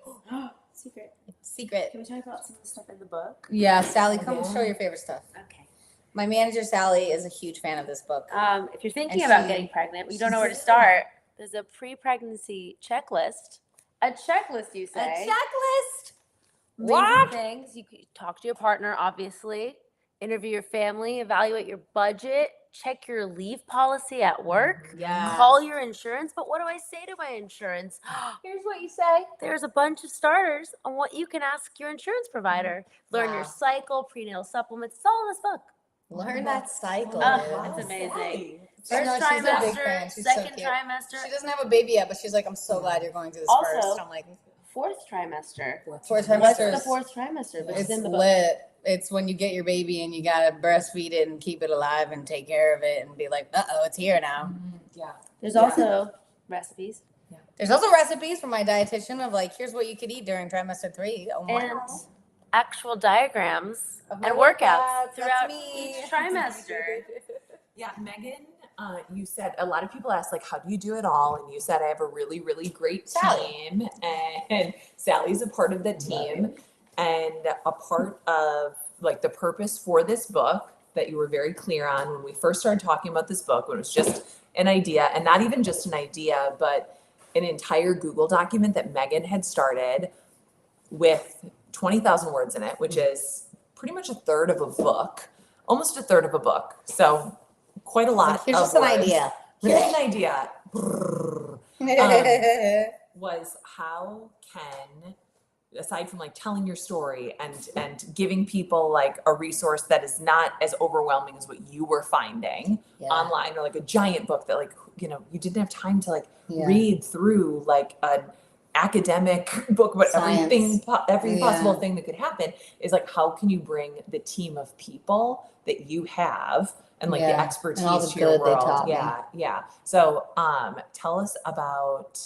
Secret. secret. Can we talk about some of the stuff in the book? Yeah, Sally, come Yeah. show your favorite stuff. Okay. My manager Sally is a huge fan of this book. If you're thinking And about she- getting pregnant, but you don't she know where to said- start, there's a pre-pregnancy checklist. A checklist, you say? checklist. Amazing What? things. You can talk to your partner, obviously. Interview your family. Evaluate your budget. Check your leave policy at work. Yeah. Call your insurance. But what do I say to my insurance? Here's what you say. There's a bunch of starters on what you can ask your insurance provider. Learn your Wow. cycle, prenatal supplements. It's all in this book. Learn that cycle. Oh, dude. it's amazing. I know, First she's a big trimester, fan. She's so second cute. trimester, She doesn't have a baby yet, but she's like, I'm so glad you're going through this Also, first. I'm like, fourth trimester. fourth What's trimester. the fourth trimester? But It's in the book. lit. It's when you get your baby and you gotta breastfeed it and keep it alive and take care of it and be like, it's here now. Yeah. There's Yeah. also recipes There's also recipes from my dietitian of like, here's what you could eat during trimester 3. Oh and wow. actual diagrams Of my and workouts workouts, that's throughout me. each trimester. Yeah, Megan, you said a lot of people ask, like, how do you do it all? And you said, I have a really, really great Sally. team. And Sally's a part of the team. And a part of, like, the purpose for this book that you were very clear on when we first started talking about this book, when it was just an idea, and not even just an idea, but an entire Google document that Megan had started with 20,000 words in it, which is pretty much a third of a book, almost a third of a book. So quite a lot. Here's of just an words. idea. Here's an idea. Was how can, aside from like telling your story and giving people like a resource that is not as overwhelming as what you were finding Yeah. online, or like a giant book that like, you know, you didn't have time to like Yeah. read through like an academic book about everything, every possible Yeah. thing that could happen, is like, how can you bring the team of people that you have and like the Yeah. expertise And all the to your good they world? taught me. Yeah. So tell us about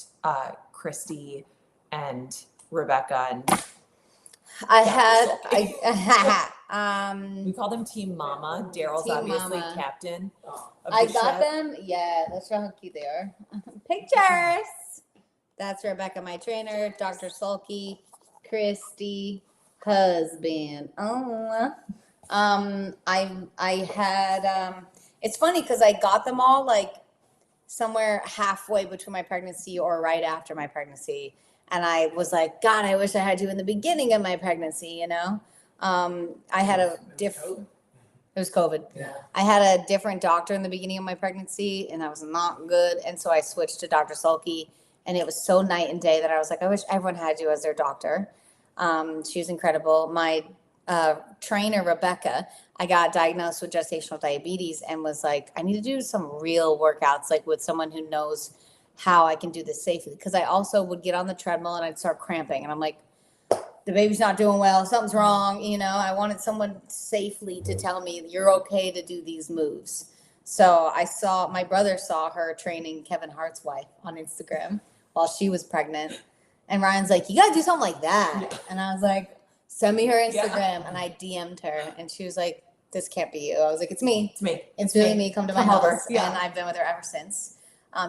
Christy and Rebecca, and I Dr. had we call them Team Mama. Daryl's Team obviously Mama. captain of I the got ship. them. Yeah, let's show how cute they are. Pictures. That's Rebecca, my trainer, Dr. Sulky, Christy, husband. I had it's funny because I got them all like somewhere halfway between my pregnancy or right after my pregnancy. And I was like, God, I wish I had you in the beginning of my pregnancy, you know? I had a different, it was COVID. Yeah. I had a different doctor in the beginning of my pregnancy and that was not good. And so I switched to Dr. Sulky and it was so night and day that I was like, I wish everyone had you as their doctor. She was incredible. My trainer, Rebecca, I got diagnosed with gestational diabetes and was like, I need to do some real workouts, like with someone who knows how I can do this safely. Because I also would get on the treadmill and I'd start cramping. And I'm like, the baby's not doing well. Something's wrong. You know, I wanted someone safely to tell me you're okay to do these moves. So my brother saw her training Kevin Hart's wife on Instagram while she was pregnant. And Ryan's like, you got to do something like that. Yeah. And I was like, send me her Instagram. Yeah. And I DM'd her and she was like, this can't be you. I was like, it's me. It's me. It's really me. Come to my Come over. house. Yeah. And I've been with her ever since.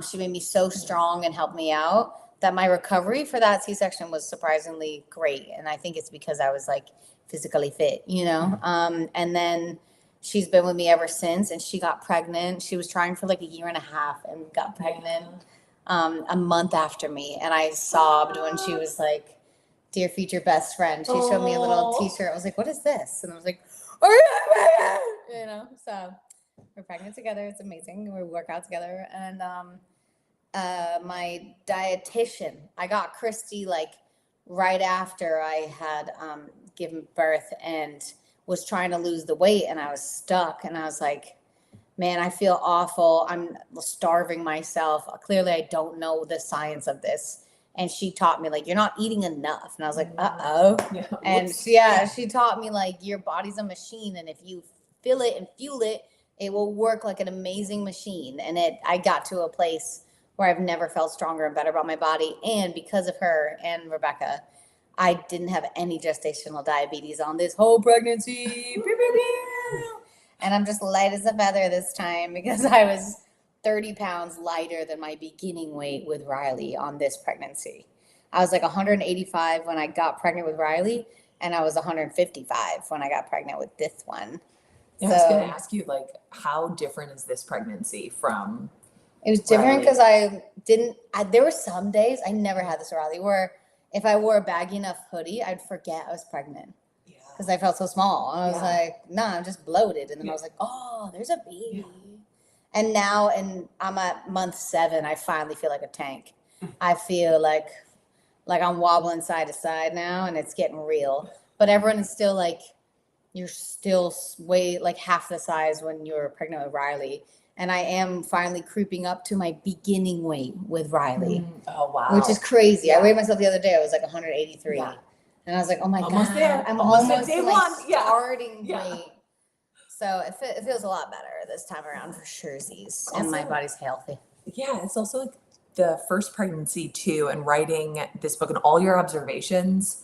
She made me so strong and helped me out that my recovery for that C-section was surprisingly great. And I think it's because I was like physically fit, you know? And then she's been with me ever since and she got pregnant. She was trying for like a year and a half and got pregnant a month after me. And I sobbed when she was like, dear future best friend. She showed me a little Aw. t-shirt. I was like, what is this? And I was like, oh, yeah, you know, so we're pregnant together. It's amazing. We work out together. And my dietitian, I got Christy like right after I had given birth and was trying to lose the weight, and I was stuck, and I was like, man, I feel awful. I'm starving myself. Clearly, I don't know the science of this. And she taught me, like, you're not eating enough. And I was like, uh-oh. Yeah. And Whoops. she taught me, like, your body's a machine, and if you fill it and fuel it, it will work like an amazing machine. And I got to a place where I've never felt stronger and better about my body. And because of her and Rebecca, I didn't have any gestational diabetes on this whole pregnancy. And I'm just light as a feather this time because I was 30 pounds lighter than my beginning weight with Riley on this pregnancy. I was like 185 when I got pregnant with Riley, and I was 155 when I got pregnant with this one. Yeah, I was going to ask you, like, how different is this pregnancy from? It was different because there were some days, I never had this with Riley, where if I wore a baggy enough hoodie, I'd forget I was pregnant. Because I felt so small. And I was like, nah, I'm just bloated. And then I was like, oh, there's a baby. And now, and I'm at month 7, I finally feel like a tank. I feel like I'm wobbling side to side now, and it's getting real. But everyone is still like, you're still way like half the size when you were pregnant with Riley. And I am finally creeping up to my beginning weight with Riley. Oh, wow. Which is crazy. I weighed myself the other day. I was like 183. Yeah. And I was like, oh my Almost God, there. I'm Almost almost at day to my one. Yeah. starting Yeah. weight. So it feels a lot better this time around for sure. And my Also- body's healthy. Yeah, it's also like the first pregnancy too, and writing this book and all your observations.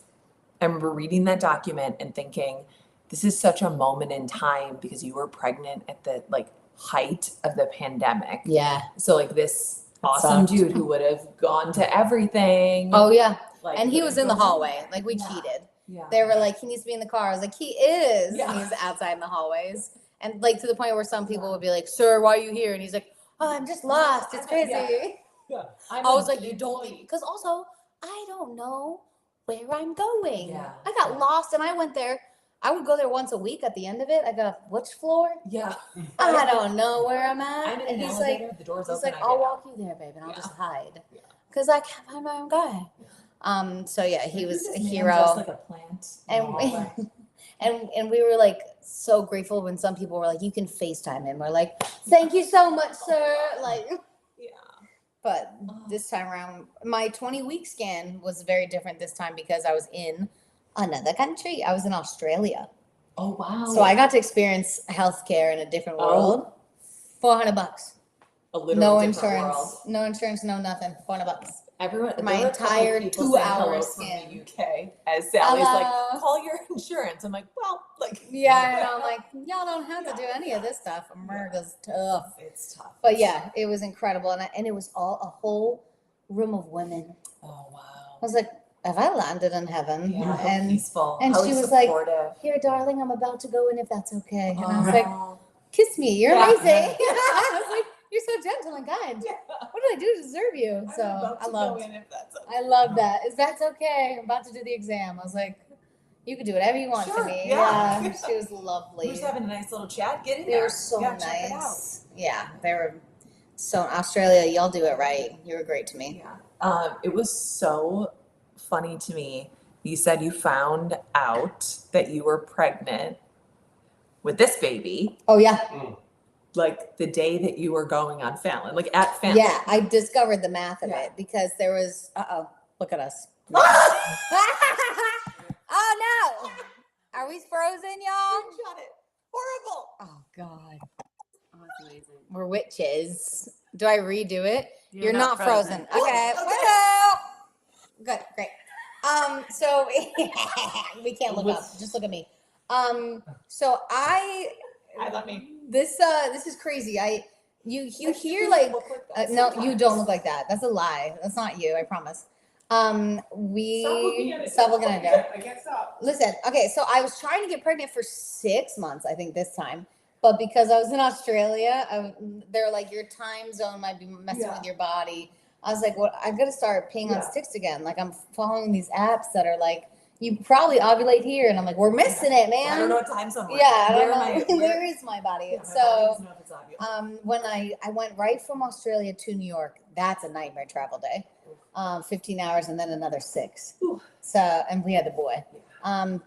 I remember reading that document and thinking, this is such a moment in time because you were pregnant at the like height of the pandemic. Yeah. So like this awesome sucked. dude who would have gone to everything. Oh yeah. Like, And he was in the would have hallway. Like we Yeah. cheated. Yeah. They were like, he needs to be in the car. I was like, he is. Yeah. And he's outside in the hallways. And like to the point where some people would be like, sir, why are you here? And he's like, oh, I'm just lost. It's crazy. Yeah. I was like, you don't leave. Because also, I don't know where I'm going. Yeah. I got lost and I went there. I would go there once a week at the end of it. I go, which floor? Yeah. I don't know where I'm at. I'm in And an he's like, elevator, the door's he's open. like, I I'll get walk you there, babe, and I'll Yeah. just hide. Yeah. Because I can't find my own guy. So yeah, he was a Just hero. like a plant. And and we were like so grateful when some people were like, you can FaceTime him. We're like, thank you so much, sir. Like, Yeah. but this time around, my 20-week scan was very different this time because I was in another country. I was in Australia. Oh wow. So I got to experience healthcare in a different world. $400. A little No different insurance. world. No insurance, no nothing. $400. Everyone, My there were a couple entire people 2 saying hour hello scan. from the UK as Sally's like, Hello. call your insurance. I'm like, well, like Yeah, and I'm like, y'all don't have to do any of this stuff. America's tough. it's tough. But yeah, it was incredible. And it was all a whole room of women. Oh wow. I was like, have I landed in heaven? Yeah, how And peaceful. and how she was like, supportive. here, darling, I'm about to go in if that's okay. And I was like, Oh. kiss me. You're Yeah. amazing. I was like, you're so gentle and kind. Yeah. What did I do to deserve you? So I'm about I to go loved in if that's okay. I love that. If that's okay, I'm about to do the exam. I was like, you can do whatever you want to Sure, me. yeah. Yeah. She was lovely. We're just having a nice little chat. Get in They there. were so Yeah, check it out. nice. Yeah, they were. So Australia, y'all do it right. You were great to me. Yeah. It was so funny to me. You said you found out that you were pregnant with this baby, Oh yeah, like the day that you were going on Fallon, like at Fallon. yeah. I discovered the math of Yeah. it because there was. Look at us. Oh no! Are we frozen, y'all? Shut it. Horrible. Oh God, Oh, that's amazing. we're witches. Do I redo it? You're not frozen. frozen. Okay. Okay. Woo! Good. Great. So we can't look up. Just look at me. So I love me. this is crazy. You hear like no, you don't look like that. That's a lie. That's not you. I promise. Stop looking at it. I can't stop. Listen, okay, so I was trying to get pregnant for 6 months, I think this time. But because I was in Australia, they're like, your time zone might be messing with your body. I was like, well, I got to start peeing on sticks again. Like I'm following these apps that are like, you probably ovulate here. And I'm like, we're missing it, man. I don't know what time zone we're Yeah, in. I don't Where know. Where is my body? Yeah, my body So doesn't know if it's ovulating. when I went right from Australia to New York, that's a nightmare travel day. 15 hours and then another 6. Ooh. So, and we had the boy.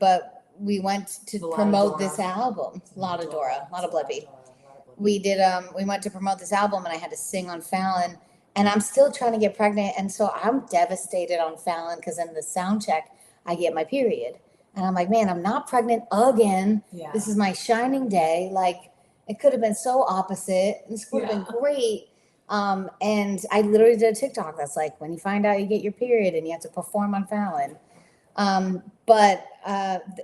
But we went to A lot of promote Dora. this album. A lot of Dora, a lot of Blippi. Dora, a lot of Blippi. We did, we went to promote this album and I had to sing on Fallon. And I'm still trying to get pregnant. And so I'm devastated on Fallon because in the sound check, I get my period. And I'm like, man, I'm not pregnant again. Yeah. This is my shining day. Like, it could have been so opposite. This would have been great. And I literally did a TikTok that's like, when you find out you get your period and you have to perform on Fallon.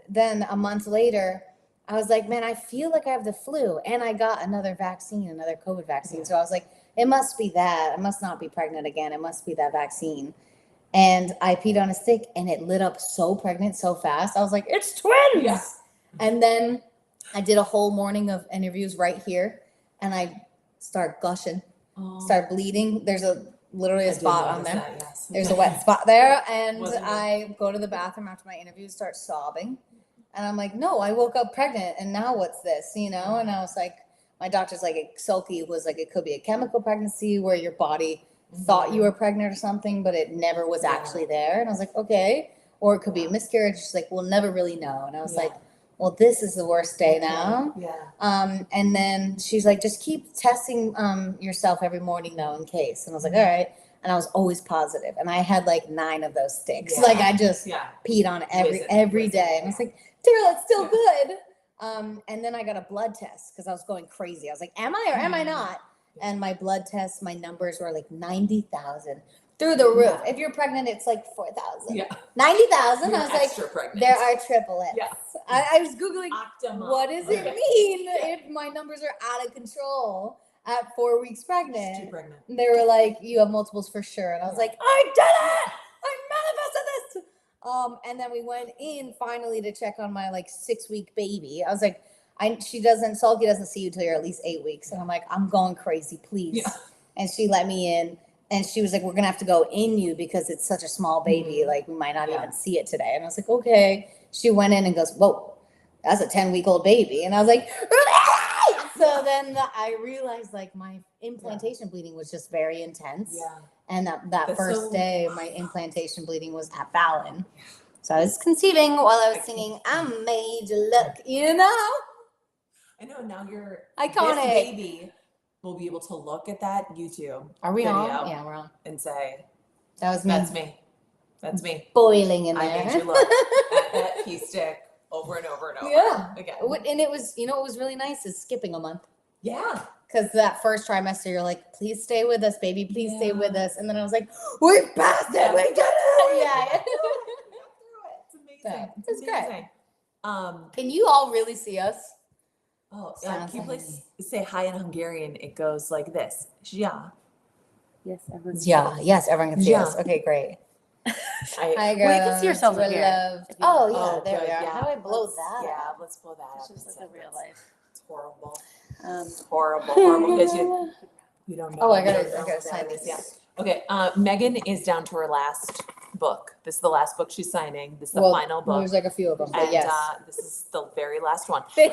Then a month later, I was like, man, I feel like I have the flu. And I got another vaccine, another COVID vaccine. So I was like, it must be that. I must not be pregnant again. It must be that vaccine. And I peed on a stick and it lit up so pregnant so fast. I was like, it's twins. Yeah. And then I did a whole morning of interviews right here. And I start gushing, start bleeding. There's literally a spot on there. That, yes. There's a wet spot there. And Wasn't it? I go to the bathroom after my interview, start sobbing. And I'm like, no, I woke up pregnant. And now what's this? And I was like, my doctor's like, Sulky was like, it could be a chemical pregnancy where your body thought you were pregnant or something, but it never was actually there. And I was like, okay. Or it could be a miscarriage. She's like, we'll never really know. And I was like, well, this is the worst day now. Yeah. And then she's like, just keep testing yourself every morning though, in case. And I was like, all right. And I was always positive. And I had like 9 of those sticks. Yeah. Like I just Yeah. peed on every Whizzing. day. And I was like, Daryl, it's still good. And then I got a blood test because I was going crazy. I was like, am I or am I not? And my blood test, my numbers were like 90,000 through the roof. Yeah. If you're pregnant, it's like 4,000. Yeah. 90,000. You're I was like, extra pregnant. there are triplets. Yeah. I was Googling, Optima. what does it mean if my numbers are out of control at 4 weeks She's pregnant? too pregnant. And they were like, you have multiples for sure. And I was like, I did it! I manifested this! And then we went in finally to check on my like 6-week baby. I was like, Sulky doesn't see you till you're at least 8 weeks. And I'm like, I'm going crazy, please. Yeah. And she let me in. And she was like, we're going to have to go in you because it's such a small baby. Like, we might not even see it today. And I was like, okay. She went in and goes, whoa, that's a 10-week-old baby. And I was like, so then I realized like my implantation bleeding was just very intense. Yeah. And that That's first so- day, my implantation bleeding was at Fallon. So I was conceiving while I was singing, I'm made to look, I know now you're Iconic. This baby will be able to look at that YouTube Are we video on? Yeah, we're on. and say, That was me that's me. That's me. boiling in I there. made you look at that pea stick over and over and over Yeah. again. And it was, what was really nice is skipping a month. Yeah. Because that first trimester, you're like, please stay with us, baby. Please stay Yeah. with us. And then I was like, we passed it. We did it. Yeah. It's amazing. So, it's great. amazing. Can you all really see us? Oh, Sounds can you like please say hi in Hungarian? It goes like this. Ja. Yes, everyone. Yeah. Yes, everyone can see Yeah. us. Okay, great. I, Hi, girls. Well, you can see yourself We're in here. loved. Oh, yeah. Oh, there good, we are. yeah. How do I blow Let's- that Yeah, up? let's blow that It's up. just It's like a real life. It's horrible. Um, Horrible because you don't know. Oh, I you gotta don't know sign what that this. is. Yeah. Okay. Megan is down to her last book. This is the last book she's signing. This is the final book. There's like a few of them, but And yes. this is the very last one. Sorry,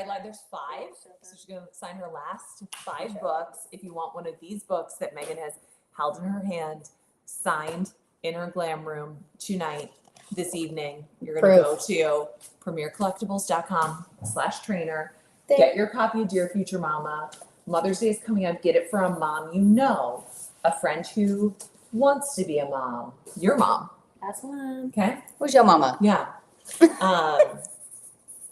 I lied. There's 5. So she's going to sign her last 5 books. If you want one of these books that Megan has held in her hand, signed in her glam room tonight, this evening, you're going to go to premiercollectibles.com/trainer. Get your copy of Dear Future Mama. Mother's Day is coming up. Get it for a mom you know, a friend who wants to be a mom. Your mom. that's one. Okay? Who's your mama? Yeah.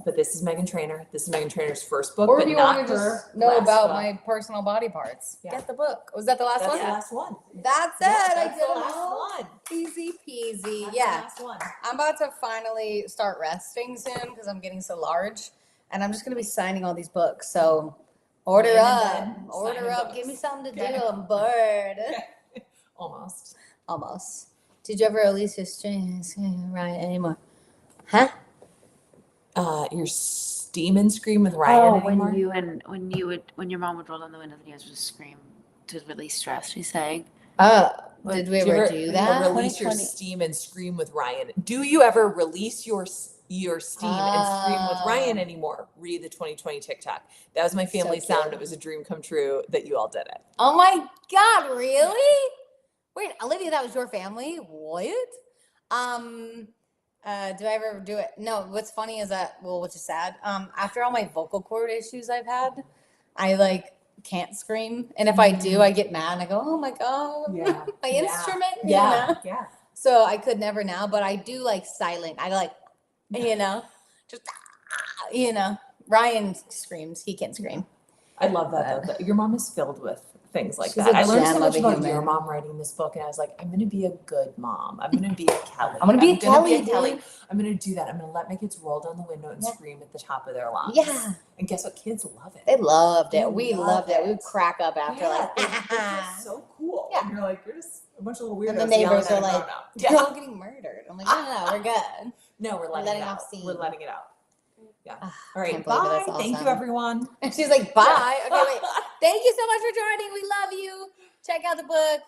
But this is Meghan Trainor. This is Meghan Trainor's first book, Or but if you not want to her just know last about book. my personal body parts, Yeah. get the book. Was that the last That's one? the last one. That's Yeah, it. I that's did the them last all. one. Easy peasy. That's Yeah. the last one. I'm about to finally start resting soon because I'm getting so large. And I'm just going to be signing all these books. So order Laying in up. bed, Order signing up. books. Give me something to Okay. do. I'm bored. Almost. Almost. Did you ever release your strings? Right anymore? Huh? Your steam and scream with Ryan Oh, anymore? when your mom would roll down the windows and you guys would just scream to release stress. She's saying. Did we Do you ever do that? Release your 2020. steam and scream with Ryan. Do you ever release your steam and scream with Ryan anymore? Read the 2020 TikTok. That was my family So sound. cute. It was a dream come true that you all did it. Oh my God, really? Wait, Olivia, that was your family? What? Do I ever do it? No, what's funny is that, well, which is sad, after all my vocal cord issues I've had, I like can't scream. And if I do, I get mad and I go, oh my God, Yeah. my Yeah. instrument, you Yeah. know? Yeah. So I could never now, but I do like silent. I like, you know, just, you know, Ryan screams, he can scream. I love that though. Your mom is filled with things like She's that. a I learned so gem much of a about human. your mom writing this book, and I was like, I'm gonna be a good mom. I'm gonna be a Kelly. I'm gonna be a Kelly, dude. I'm gonna do that. I'm gonna let my kids roll down the window and Yeah. scream at the top of their lungs. Yeah. And guess what? Kids love it. They loved They it. We love loved it. We it. would crack up after Yeah, like, it's just so cool. Yeah. And you're like, you're just a bunch of little weirdos. and the neighbors are yelling at a like, grown-up. they're all getting murdered. I'm like, no, we're good. No, we're letting letting it off out. steam. We're letting it out. Yeah. Ah, All right. can't believe it. Bye. That's Thank you, awesome. everyone. And she's like, bye. Okay, wait. Thank you so much for joining. We love you. Check out the book.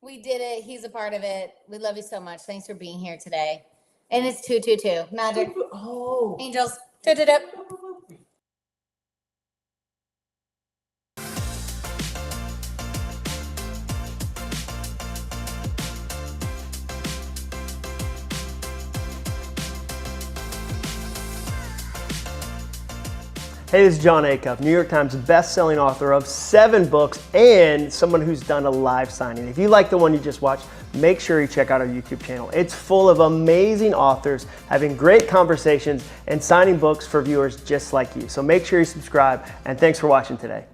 We did it. He's a part of it. We love you so much. Thanks for being here today. And it's 222. Magic. Oh. Angels. Toot-toot-toot. Hey, this is John Acuff, New York Times best-selling author of 7 books and someone who's done a live signing. If you like the one you just watched, make sure you check out our YouTube channel. It's full of amazing authors having great conversations and signing books for viewers just like you. So make sure you subscribe, and thanks for watching today.